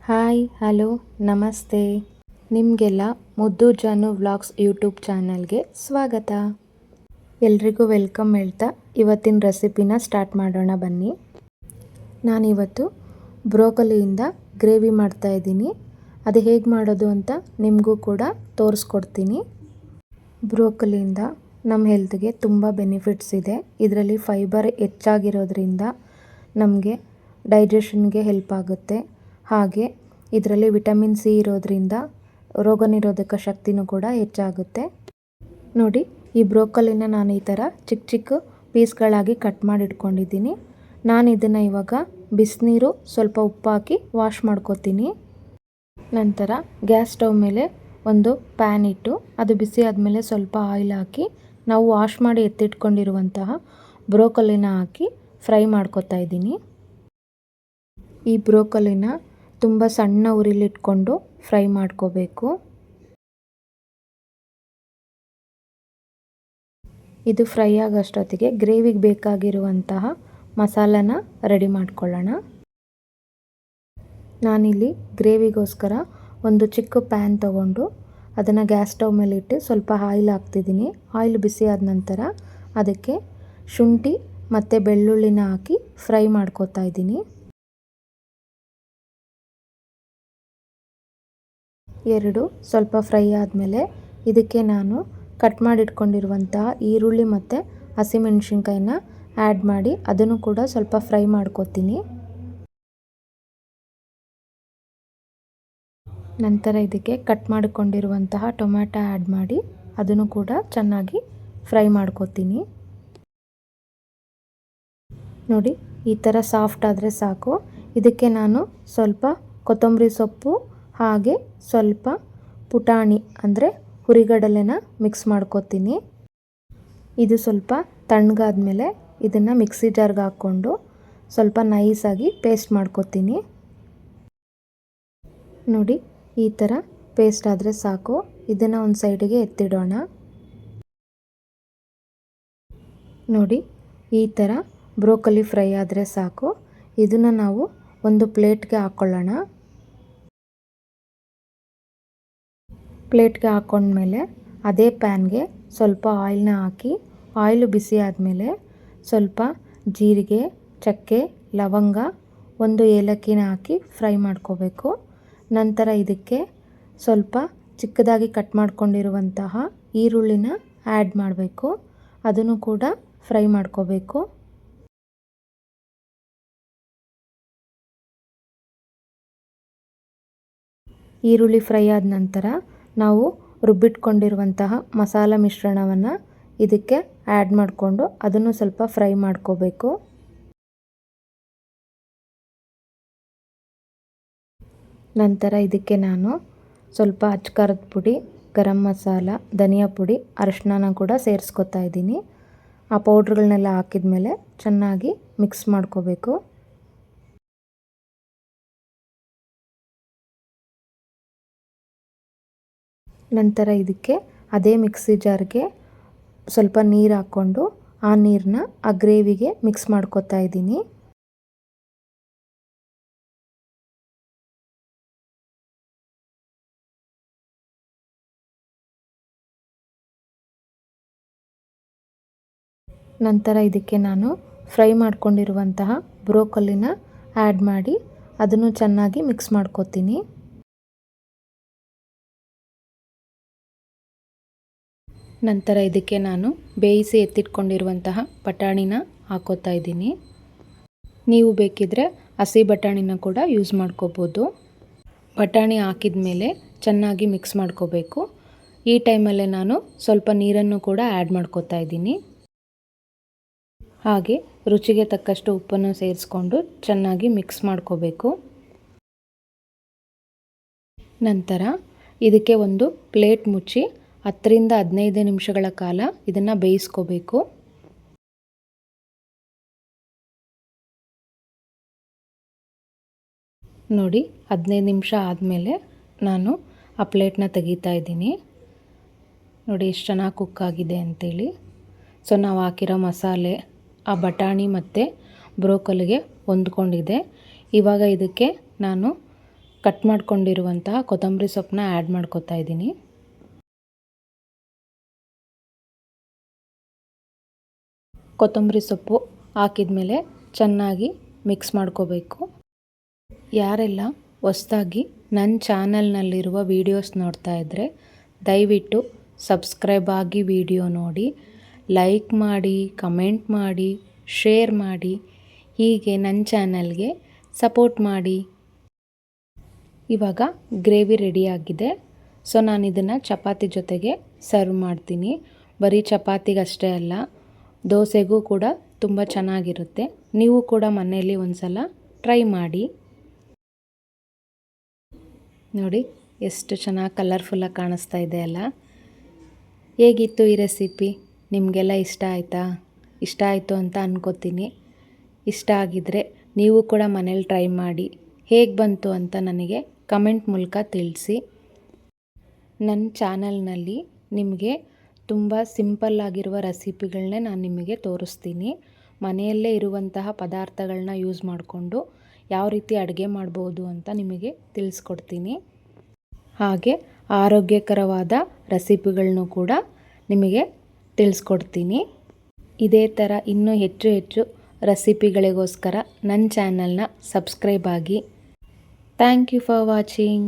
Hi hello ನಮಸ್ತೆ. ನಿಮಗೆಲ್ಲ ಮುದ್ದು ಜಾನು ವ್ಲಾಗ್ಸ್ ಯೂಟ್ಯೂಬ್ ಚಾನಲ್ಗೆ ಸ್ವಾಗತ. ಎಲ್ರಿಗೂ ವೆಲ್ಕಮ್ ಹೇಳ್ತಾ ಇವತ್ತಿನ ರೆಸಿಪಿನ ಸ್ಟಾರ್ಟ್ ಮಾಡೋಣ ಬನ್ನಿ. ನಾನಿವತ್ತು ಬ್ರೋಕೊಲಿಯಿಂದ ಗ್ರೇವಿ ಮಾಡ್ತಾಯಿದ್ದೀನಿ. ಅದು ಹೇಗೆ ಮಾಡೋದು ಅಂತ ನಿಮಗೂ ಕೂಡ ತೋರಿಸ್ಕೊಡ್ತೀನಿ. ಬ್ರೋಕೊಲಿಯಿಂದ ನಮ್ಮ ಹೆಲ್ತ್ಗೆ ತುಂಬ ಬೆನಿಫಿಟ್ಸ್ ಇದೆ. ಇದರಲ್ಲಿ ಫೈಬರ್ ಹೆಚ್ಚಾಗಿರೋದ್ರಿಂದ ನಮಗೆ ಡೈಜೆಷನ್ಗೆ ಹೆಲ್ಪ್ ಆಗುತ್ತೆ. ಹಾಗೆ ಇದರಲ್ಲಿ ವಿಟಮಿನ್ ಸಿ ಇರೋದ್ರಿಂದ ರೋಗನಿರೋಧಕ ಶಕ್ತಿನೂ ಕೂಡ ಹೆಚ್ಚಾಗುತ್ತೆ. ನೋಡಿ, ಈ ಬ್ರೋಕೊಲಿನ ನಾನು ಈ ಥರ ಚಿಕ್ಕ ಚಿಕ್ಕ ಪೀಸ್ಗಳಾಗಿ ಕಟ್ ಮಾಡಿ ಇಟ್ಕೊಂಡಿದ್ದೀನಿ. ನಾನು ಇದನ್ನು ಇವಾಗ ಬಿಸಿನೀರು ಸ್ವಲ್ಪ ಉಪ್ಪು ಹಾಕಿ ವಾಶ್ ಮಾಡ್ಕೊತೀನಿ. ನಂತರ ಗ್ಯಾಸ್ ಸ್ಟವ್ ಮೇಲೆ ಒಂದು ಪ್ಯಾನ್ ಇಟ್ಟು ಅದು ಬಿಸಿ ಆದಮೇಲೆ ಸ್ವಲ್ಪ ಆಯಿಲ್ ಹಾಕಿ ನಾವು ವಾಶ್ ಮಾಡಿ ಎತ್ತಿಟ್ಕೊಂಡಿರುವಂತಹ ಬ್ರೋಕೊಲಿನ ಹಾಕಿ ಫ್ರೈ ಮಾಡ್ಕೊತಾ ಇದ್ದೀನಿ. ಈ ಬ್ರೋಕೊಲಿನ ತುಂಬ ಸಣ್ಣ ಉರಿಲಿಟ್ಕೊಂಡು ಫ್ರೈ ಮಾಡ್ಕೋಬೇಕು. ಇದು ಫ್ರೈ ಆಗೋಷ್ಟೊತ್ತಿಗೆ ಗ್ರೇವಿಗೆ ಬೇಕಾಗಿರುವಂತಹ ಮಸಾಲನ ರೆಡಿ ಮಾಡ್ಕೊಳ್ಳೋಣ. ನಾನಿಲ್ಲಿ ಗ್ರೇವಿಗೋಸ್ಕರ ಒಂದು ಚಿಕ್ಕ ಪ್ಯಾನ್ ತಗೊಂಡು ಅದನ್ನು ಗ್ಯಾಸ್ ಸ್ಟವ್ ಮೇಲೆ ಇಟ್ಟು ಸ್ವಲ್ಪ ಆಯಿಲ್ ಹಾಕ್ತಿದ್ದೀನಿ. ಆಯಿಲ್ ಬಿಸಿ ಆದ ನಂತರ ಅದಕ್ಕೆ ಶುಂಠಿ ಮತ್ತು ಬೆಳ್ಳುಳ್ಳಿನ ಹಾಕಿ ಫ್ರೈ ಮಾಡ್ಕೊತಾ ಇದ್ದೀನಿ. ಎರಡು ಸ್ವಲ್ಪ ಫ್ರೈ ಆದಮೇಲೆ ಇದಕ್ಕೆ ನಾನು ಕಟ್ ಮಾಡಿಟ್ಕೊಂಡಿರುವಂತಹ ಈರುಳ್ಳಿ ಮತ್ತು ಹಸಿಮೆಣಸಿನ್ಕಾಯಿನ ಆ್ಯಡ್ ಮಾಡಿ ಅದನ್ನು ಕೂಡ ಸ್ವಲ್ಪ ಫ್ರೈ ಮಾಡ್ಕೊತೀನಿ. ನಂತರ ಇದಕ್ಕೆ ಕಟ್ ಮಾಡಿಕೊಂಡಿರುವಂತಹ ಟೊಮ್ಯಾಟೊ ಆ್ಯಡ್ ಮಾಡಿ ಅದನ್ನು ಕೂಡ ಚೆನ್ನಾಗಿ ಫ್ರೈ ಮಾಡ್ಕೊತೀನಿ. ನೋಡಿ, ಈ ಥರ ಸಾಫ್ಟ್ ಆದರೆ ಸಾಕು. ಇದಕ್ಕೆ ನಾನು ಸ್ವಲ್ಪ ಕೊತ್ತಂಬರಿ ಸೊಪ್ಪು ಹಾಗೆ ಸ್ವಲ್ಪ ಪುಟಾಣಿ ಅಂದರೆ ಹುರಿಗಡಲೆನ ಮಿಕ್ಸ್ ಮಾಡ್ಕೊತೀನಿ. ಇದು ಸ್ವಲ್ಪ ತಣ್ಣಗಾದ್ಮೇಲೆ ಇದನ್ನು ಮಿಕ್ಸಿ ಜಾರ್ಗೆ ಹಾಕ್ಕೊಂಡು ಸ್ವಲ್ಪ ನೈಸಾಗಿ ಪೇಸ್ಟ್ ಮಾಡ್ಕೊತೀನಿ. ನೋಡಿ, ಈ ಥರ ಪೇಸ್ಟ್ ಆದರೆ ಸಾಕು. ಇದನ್ನು ಒಂದು ಸೈಡಿಗೆ ಎತ್ತಿಡೋಣ. ನೋಡಿ, ಈ ಥರ ಬ್ರೋಕೊಲಿ ಫ್ರೈ ಆದರೆ ಸಾಕು. ಇದನ್ನು ನಾವು ಒಂದು ಪ್ಲೇಟ್ಗೆ ಹಾಕ್ಕೊಳ್ಳೋಣ. ಪ್ಲೇಟ್ಗೆ ಹಾಕ್ಕೊಂಡ್ಮೇಲೆ ಅದೇ ಪ್ಯಾನ್ಗೆ ಸ್ವಲ್ಪ ಆಯಿಲ್ನ ಹಾಕಿ ಆಯಿಲು ಬಿಸಿ ಆದಮೇಲೆ ಸ್ವಲ್ಪ ಜೀರಿಗೆ, ಚಕ್ಕೆ, ಲವಂಗ, ಒಂದು ಏಲಕ್ಕಿನ ಹಾಕಿ ಫ್ರೈ ಮಾಡ್ಕೋಬೇಕು. ನಂತರ ಇದಕ್ಕೆ ಸ್ವಲ್ಪ ಚಿಕ್ಕದಾಗಿ ಕಟ್ ಮಾಡ್ಕೊಂಡಿರುವಂತಹ ಈರುಳ್ಳಿನ ಆ್ಯಡ್ ಮಾಡಬೇಕು. ಅದನ್ನು ಕೂಡ ಫ್ರೈ ಮಾಡ್ಕೋಬೇಕು. ಈರುಳ್ಳಿ ಫ್ರೈ ಆದ ನಂತರ ನಾವು ರುಬ್ಬಿಟ್ಕೊಂಡಿರುವಂತಹ ಮಸಾಲ ಮಿಶ್ರಣವನ್ನು ಇದಕ್ಕೆ ಆ್ಯಡ್ ಮಾಡಿಕೊಂಡು ಅದನ್ನು ಸ್ವಲ್ಪ ಫ್ರೈ ಮಾಡ್ಕೋಬೇಕು. ನಂತರ ಇದಕ್ಕೆ ನಾನು ಸ್ವಲ್ಪ ಅಚ್ಕಾರದ ಪುಡಿ, ಗರಂ ಮಸಾಲ, ಧನಿಯಾ ಪುಡಿ, ಅರಿಶಿನ ಕೂಡ ಸೇರಿಸ್ಕೊತಾ ಇದ್ದೀನಿ. ಆ ಪೌಡ್ರ್ಗಳನ್ನೆಲ್ಲ ಹಾಕಿದ ಮೇಲೆ ಚೆನ್ನಾಗಿ ಮಿಕ್ಸ್ ಮಾಡ್ಕೋಬೇಕು. ನಂತರ ಇದಕ್ಕೆ ಅದೇ ಮಿಕ್ಸಿ ಜಾರ್ಗೆ ಸ್ವಲ್ಪ ನೀರು ಹಾಕ್ಕೊಂಡು ಆ ನೀರನ್ನ ಆ ಗ್ರೇವಿಗೆ ಮಿಕ್ಸ್ ಮಾಡ್ಕೊತಾ ಇದ್ದೀನಿ. ನಂತರ ಇದಕ್ಕೆ ನಾನು ಫ್ರೈ ಮಾಡ್ಕೊಂಡಿರುವಂತಹ ಬ್ರೋಕೊಲಿನ ಆ್ಯಡ್ ಮಾಡಿ ಅದನ್ನು ಚೆನ್ನಾಗಿ ಮಿಕ್ಸ್ ಮಾಡ್ಕೊತೀನಿ. ನಂತರ ಇದಕ್ಕೆ ನಾನು ಬೇಯಿಸಿ ಎತ್ತಿಟ್ಕೊಂಡಿರುವಂತಹ ಬಟಾಣಿನ ಹಾಕೋತಾ ಇದ್ದೀನಿ. ನೀವು ಬೇಕಿದ್ದರೆ ಹಸಿ ಬಟಾಣಿನ ಕೂಡ ಯೂಸ್ ಮಾಡ್ಕೋಬೋದು. ಬಟಾಣಿ ಹಾಕಿದ ಮೇಲೆ ಚೆನ್ನಾಗಿ ಮಿಕ್ಸ್ ಮಾಡ್ಕೋಬೇಕು. ಈ ಟೈಮಲ್ಲೇ ನಾನು ಸ್ವಲ್ಪ ನೀರನ್ನು ಕೂಡ ಆ್ಯಡ್ ಮಾಡ್ಕೋತಾ ಇದ್ದೀನಿ. ಹಾಗೆ ರುಚಿಗೆ ತಕ್ಕಷ್ಟು ಉಪ್ಪನ್ನು ಸೇರಿಸ್ಕೊಂಡು ಚೆನ್ನಾಗಿ ಮಿಕ್ಸ್ ಮಾಡ್ಕೋಬೇಕು. ನಂತರ ಇದಕ್ಕೆ ಒಂದು ಪ್ಲೇಟ್ ಮುಚ್ಚಿ 10 ರಿಂದ 15 ನಿಮಿಷಗಳ ಕಾಲ ಇದನ್ನು ಬೇಯಿಸ್ಕೋಬೇಕು. ನೋಡಿ, 15 ನಿಮಿಷ ಆದಮೇಲೆ ನಾನು ಆ ಪ್ಲೇಟ್ನ ತೆಗಿತಾ ಇದ್ದೀನಿ. ನೋಡಿ ಎಷ್ಟು ಚೆನ್ನಾಗಿ ಕುಕ್ ಆಗಿದೆ ಅಂತೇಳಿ. ಸೊ ನಾವು ಹಾಕಿರೋ ಮಸಾಲೆ ಆ ಬಟಾಣಿ ಮತ್ತು ಬ್ರೋಕೊಲಿಗೆ ಹೊಂದ್ಕೊಂಡಿದೆ. ಇವಾಗ ಇದಕ್ಕೆ ನಾನು ಕಟ್ ಮಾಡ್ಕೊಂಡಿರುವಂತಹ ಕೊತ್ತಂಬರಿ ಸೊಪ್ಪನ್ನ ಆ್ಯಡ್ ಮಾಡ್ಕೊತಾ ಇದ್ದೀನಿ. ಕೊತ್ತಂಬರಿ ಸೊಪ್ಪು ಹಾಕಿದ ಮೇಲೆ ಚೆನ್ನಾಗಿ ಮಿಕ್ಸ್ ಮಾಡ್ಕೋಬೇಕು. ಯಾರೆಲ್ಲ ಹೊಸದಾಗಿ ನನ್ನ ಚಾನಲ್ನಲ್ಲಿರುವ ವೀಡಿಯೋಸ್ ನೋಡ್ತಾ ಇದ್ದರೆ ದಯವಿಟ್ಟು ಸಬ್ಸ್ಕ್ರೈಬ್ ಆಗಿ ವಿಡಿಯೋ ನೋಡಿ, ಲೈಕ್ ಮಾಡಿ, ಕಮೆಂಟ್ ಮಾಡಿ, ಶೇರ್ ಮಾಡಿ, ಹೀಗೆ ನನ್ನ ಚಾನಲ್ಗೆ ಸಪೋರ್ಟ್ ಮಾಡಿ. ಇವಾಗ ಗ್ರೇವಿ ರೆಡಿಯಾಗಿದೆ. ಸೊ ನಾನು ಇದನ್ನು ಚಪಾತಿ ಜೊತೆಗೆ ಸರ್ವ್ ಮಾಡ್ತೀನಿ. ಬರೀ ಚಪಾತಿಗಷ್ಟೇ ಅಲ್ಲ, ದೋಸೆಗೂ ಕೂಡ ತುಂಬ ಚೆನ್ನಾಗಿರುತ್ತೆ. ನೀವು ಕೂಡ ಮನೆಯಲ್ಲಿ ಒಂದು ಸಲ ಟ್ರೈ ಮಾಡಿ. ನೋಡಿ ಎಷ್ಟು ಚೆನ್ನಾಗಿ ಕಲರ್ಫುಲ್ಲಾಗಿ ಕಾಣಿಸ್ತಾ ಇದೆ ಅಲ್ಲ. ಹೇಗಿತ್ತು ಈ ರೆಸಿಪಿ? ನಿಮಗೆಲ್ಲ ಇಷ್ಟ ಆಯಿತಾ? ಇಷ್ಟ ಆಯಿತು ಅಂತ ಅನ್ಕೋತೀನಿ. ಇಷ್ಟ ಆಗಿದ್ದರೆ ನೀವು ಕೂಡ ಮನೇಲಿ ಟ್ರೈ ಮಾಡಿ ಹೇಗೆ ಬಂತು ಅಂತ ನನಗೆ ಕಮೆಂಟ್ ಮೂಲಕ ತಿಳಿಸಿ. ನನ್ನ ಚಾನಲ್ನಲ್ಲಿ ನಿಮಗೆ ತುಂಬ ಸಿಂಪಲ್ ಆಗಿರುವ ರೆಸಿಪಿಗಳನ್ನೇ ನಾನು ನಿಮಗೆ ತೋರಿಸ್ತೀನಿ. ಮನೆಯಲ್ಲೇ ಇರುವಂತಹ ಪದಾರ್ಥಗಳನ್ನ ಯೂಸ್ ಮಾಡಿಕೊಂಡು ಯಾವ ರೀತಿ ಅಡುಗೆ ಮಾಡ್ಬೋದು ಅಂತ ನಿಮಗೆ ತಿಳಿಸ್ಕೊಡ್ತೀನಿ. ಹಾಗೆ ಆರೋಗ್ಯಕರವಾದ ರೆಸಿಪಿಗಳನ್ನೂ ಕೂಡ ನಿಮಗೆ ತಿಳಿಸ್ಕೊಡ್ತೀನಿ. ಇದೇ ಥರ ಇನ್ನೂ ಹೆಚ್ಚು ಹೆಚ್ಚು ರೆಸಿಪಿಗಳಿಗೋಸ್ಕರ ನನ್ನ ಚಾನಲ್ನ ಸಬ್ಸ್ಕ್ರೈಬ್ ಆಗಿ. Thank you for watching.